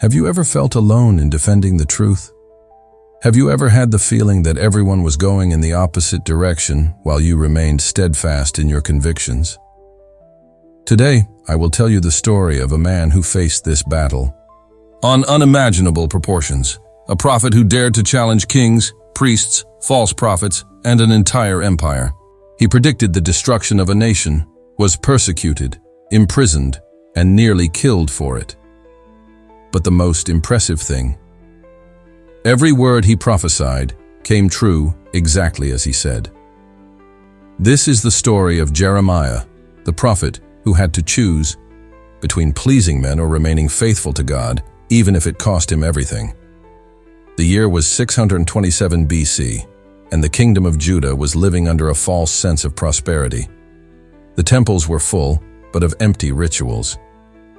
Have you ever felt alone in defending the truth? Have you ever had the feeling that everyone was going in the opposite direction while you remained steadfast in your convictions? Today, I will tell you the story of a man who faced this battle on unimaginable proportions, a prophet who dared to challenge kings, priests, false prophets, and an entire empire. He predicted the destruction of a nation, was persecuted, imprisoned, and nearly killed for it. But the most impressive thing, every word he prophesied came true exactly as he said. This is the story of Jeremiah, the prophet who had to choose between pleasing men or remaining faithful to God, even if it cost him everything. The year was 627 BC, and the kingdom of Judah was living under a false sense of prosperity. The temples were full, but of empty rituals.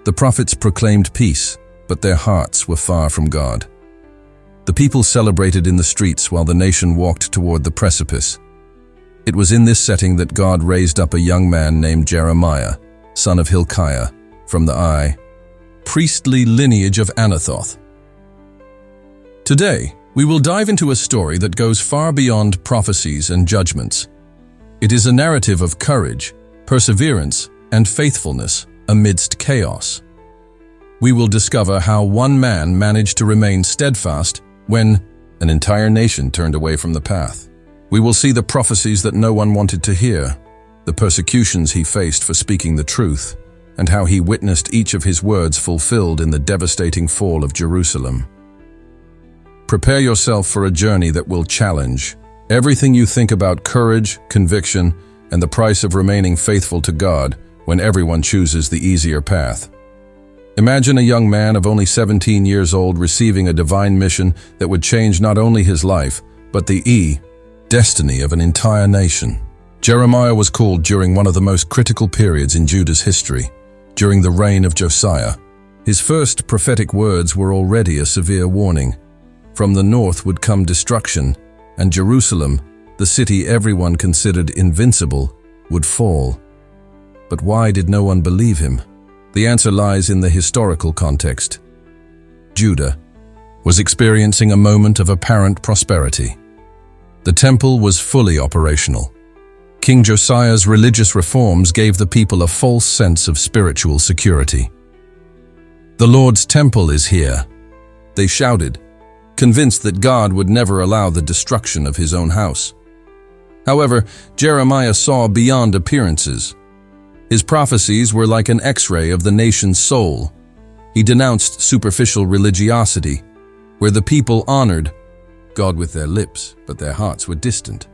The prophets proclaimed peace, but their hearts were far from God. The people celebrated in the streets while the nation walked toward the precipice. It was in this setting that God raised up a young man named Jeremiah, son of Hilkiah, from the priestly lineage of Anathoth. Today, we will dive into a story that goes far beyond prophecies and judgments. It is a narrative of courage, perseverance, and faithfulness amidst chaos. We will discover how one man managed to remain steadfast when an entire nation turned away from the path. We will see the prophecies that no one wanted to hear, the persecutions he faced for speaking the truth, and how he witnessed each of his words fulfilled in the devastating fall of Jerusalem. Prepare yourself for a journey that will challenge everything you think about courage, conviction, and the price of remaining faithful to God when everyone chooses the easier path. Imagine a young man of only 17 years old receiving a divine mission that would change not only his life, but the destiny of an entire nation. Jeremiah was called during one of the most critical periods in Judah's history, during the reign of Josiah. His first prophetic words were already a severe warning. From the north would come destruction, and Jerusalem, the city everyone considered invincible, would fall. But why did no one believe him? The answer lies in the historical context. Judah was experiencing a moment of apparent prosperity. The temple was fully operational. King Josiah's religious reforms gave the people a false sense of spiritual security. "The Lord's temple is here," they shouted, convinced that God would never allow the destruction of his own house. However, Jeremiah saw beyond appearances. His prophecies were like an X-ray of the nation's soul. He denounced superficial religiosity, where the people honored God with their lips, but their hearts were distant.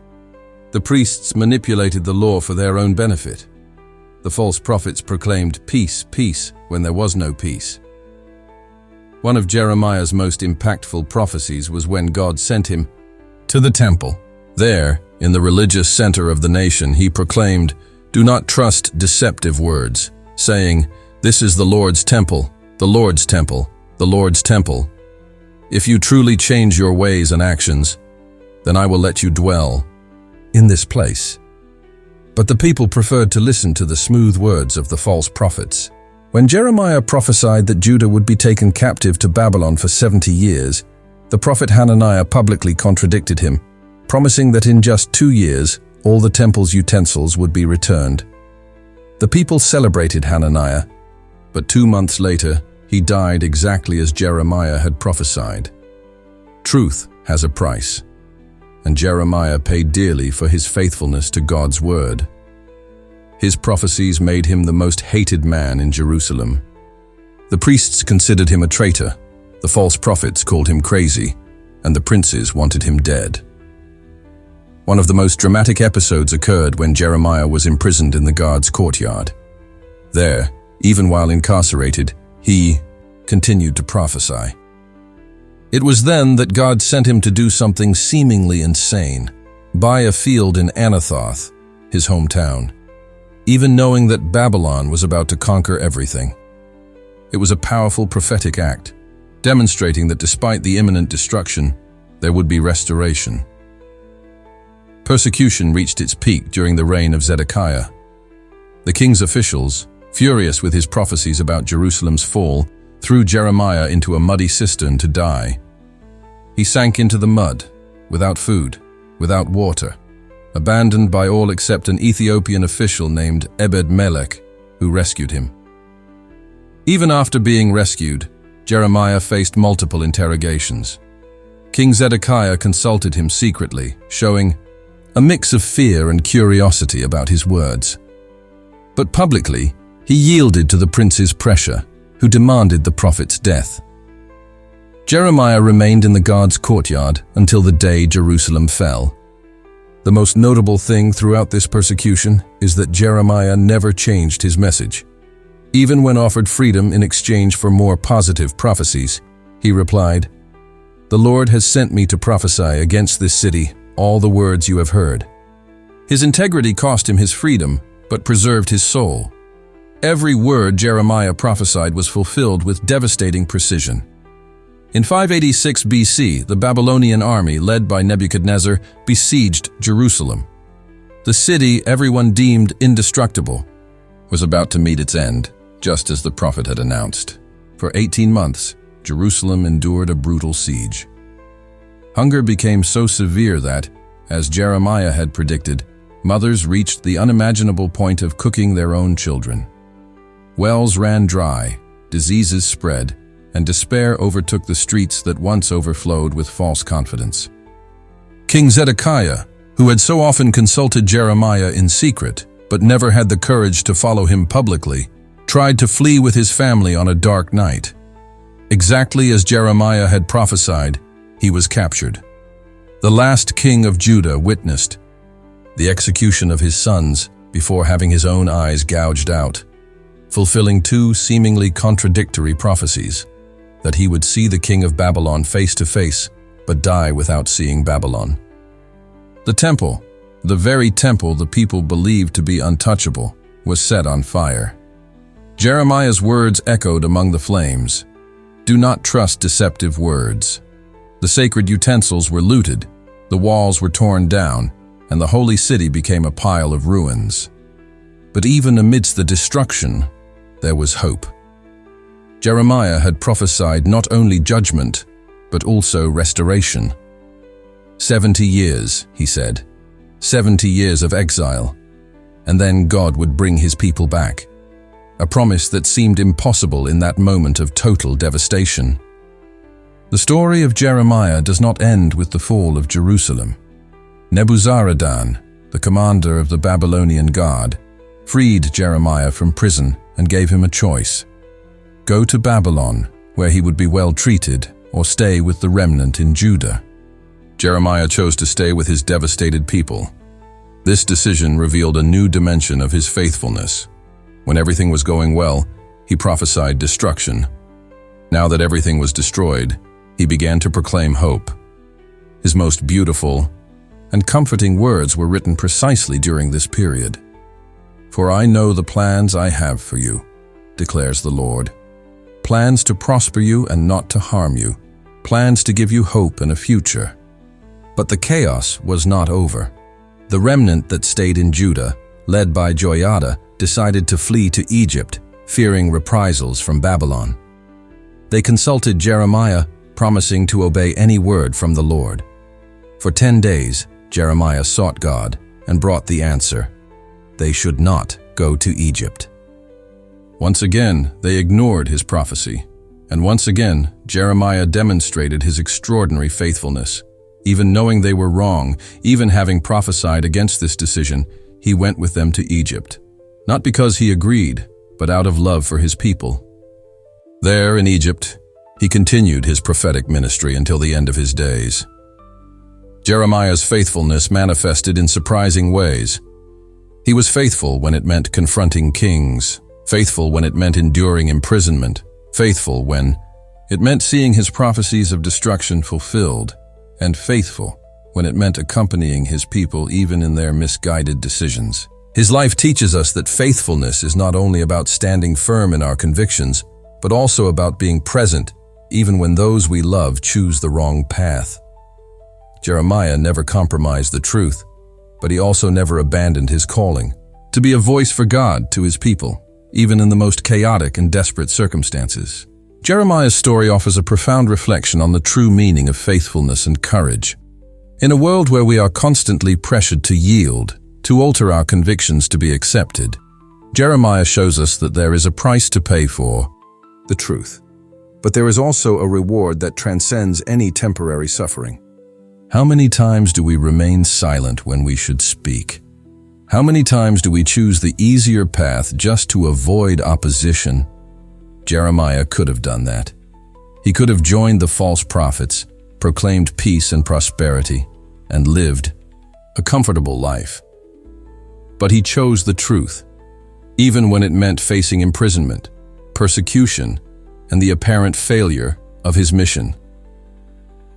The priests manipulated the law for their own benefit. The false prophets proclaimed peace, peace, when there was no peace. One of Jeremiah's most impactful prophecies was when God sent him to the temple. There, in the religious center of the nation, he proclaimed, "Do not trust deceptive words," saying, "This is the Lord's temple, the Lord's temple, the Lord's temple. If you truly change your ways and actions, then I will let you dwell in this place." But the people preferred to listen to the smooth words of the false prophets. When Jeremiah prophesied that Judah would be taken captive to Babylon for 70 years, the prophet Hananiah publicly contradicted him, promising that in just 2 years, all the temple's utensils would be returned. The people celebrated Hananiah, but 2 months later, he died exactly as Jeremiah had prophesied. Truth has a price, and Jeremiah paid dearly for his faithfulness to God's word. His prophecies made him the most hated man in Jerusalem. The priests considered him a traitor, the false prophets called him crazy, and the princes wanted him dead. One of the most dramatic episodes occurred when Jeremiah was imprisoned in the guard's courtyard. There, even while incarcerated, he continued to prophesy. It was then that God sent him to do something seemingly insane, buy a field in Anathoth, his hometown, even knowing that Babylon was about to conquer everything. It was a powerful prophetic act, demonstrating that despite the imminent destruction, there would be restoration. Persecution reached its peak during the reign of Zedekiah. The king's officials, furious with his prophecies about Jerusalem's fall, threw Jeremiah into a muddy cistern to die. He sank into the mud, without food, without water, abandoned by all except an Ethiopian official named Ebed-Melech, who rescued him. Even after being rescued, Jeremiah faced multiple interrogations. King Zedekiah consulted him secretly, showing a mix of fear and curiosity about his words. But publicly, he yielded to the prince's pressure, who demanded the prophet's death. Jeremiah remained in the guard's courtyard until the day Jerusalem fell. The most notable thing throughout this persecution is that Jeremiah never changed his message. Even when offered freedom in exchange for more positive prophecies, he replied, "The Lord has sent me to prophesy against this city all the words you have heard." His integrity cost him his freedom, but preserved his soul. Every word Jeremiah prophesied was fulfilled with devastating precision. In 586 BC, the Babylonian army, led by Nebuchadnezzar, besieged Jerusalem. The city everyone deemed indestructible was about to meet its end, just as the prophet had announced. For 18 months, Jerusalem endured a brutal siege. Hunger became so severe that, as Jeremiah had predicted, mothers reached the unimaginable point of cooking their own children. Wells ran dry, diseases spread, and despair overtook the streets that once overflowed with false confidence. King Zedekiah, who had so often consulted Jeremiah in secret, but never had the courage to follow him publicly, tried to flee with his family on a dark night. Exactly as Jeremiah had prophesied, he was captured. The last king of Judah witnessed the execution of his sons before having his own eyes gouged out, fulfilling two seemingly contradictory prophecies: that he would see the king of Babylon face to face, but die without seeing Babylon. The temple, the very temple the people believed to be untouchable, was set on fire. Jeremiah's words echoed among the flames. Do not trust deceptive words. The sacred utensils were looted, the walls were torn down, and the holy city became a pile of ruins. But even amidst the destruction, there was hope. Jeremiah had prophesied not only judgment, but also restoration. 70 years, he said, 70 years of exile, and then God would bring his people back. A promise that seemed impossible in that moment of total devastation. The story of Jeremiah does not end with the fall of Jerusalem. Nebuzaradan, the commander of the Babylonian guard, freed Jeremiah from prison and gave him a choice: go to Babylon, where he would be well treated, or stay with the remnant in Judah. Jeremiah chose to stay with his devastated people. This decision revealed a new dimension of his faithfulness. When everything was going well, he prophesied destruction. Now that everything was destroyed, he began to proclaim hope. His most beautiful and comforting words were written precisely during this period. "For I know the plans I have for you, declares the Lord. Plans to prosper you and not to harm you, plans to give you hope and a future." But the chaos was not over. The remnant that stayed in Judah, led by Joiada, decided to flee to Egypt, fearing reprisals from Babylon. They consulted Jeremiah, promising to obey any word from the Lord. For 10 days, Jeremiah sought God and brought the answer: they should not go to Egypt. Once again, they ignored his prophecy, and once again, Jeremiah demonstrated his extraordinary faithfulness. Even knowing they were wrong, even having prophesied against this decision, he went with them to Egypt. Not because he agreed, but out of love for his people. There in Egypt, he continued his prophetic ministry until the end of his days. Jeremiah's faithfulness manifested in surprising ways. He was faithful when it meant confronting kings, faithful when it meant enduring imprisonment, faithful when it meant seeing his prophecies of destruction fulfilled, and faithful when it meant accompanying his people even in their misguided decisions. His life teaches us that faithfulness is not only about standing firm in our convictions, but also about being present even when those we love choose the wrong path. Jeremiah never compromised the truth, but he also never abandoned his calling, to be a voice for God to his people, even in the most chaotic and desperate circumstances. Jeremiah's story offers a profound reflection on the true meaning of faithfulness and courage. In a world where we are constantly pressured to yield, to alter our convictions to be accepted, Jeremiah shows us that there is a price to pay for the truth. But there is also a reward that transcends any temporary suffering. How many times do we remain silent when we should speak? How many times do we choose the easier path just to avoid opposition? Jeremiah could have done that. He could have joined the false prophets, proclaimed peace and prosperity, and lived a comfortable life. But he chose the truth, even when it meant facing imprisonment, persecution, and the apparent failure of his mission.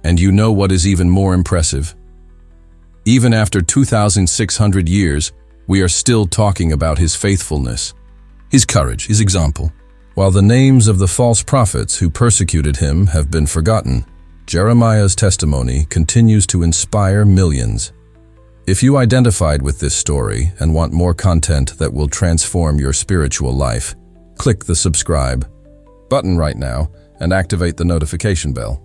And you know what is even more impressive? Even after 2,600 years, we are still talking about his faithfulness, his courage, his example. While the names of the false prophets who persecuted him have been forgotten, Jeremiah's testimony continues to inspire millions. If you identified with this story and want more content that will transform your spiritual life, click the subscribe button right now and activate the notification bell.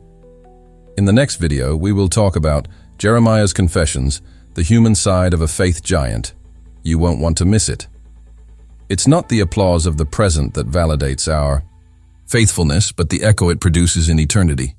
In the next video, we will talk about Jeremiah's confessions, the human side of a faith giant. You won't want to miss it. It's not the applause of the present that validates our faithfulness, but the echo it produces in eternity.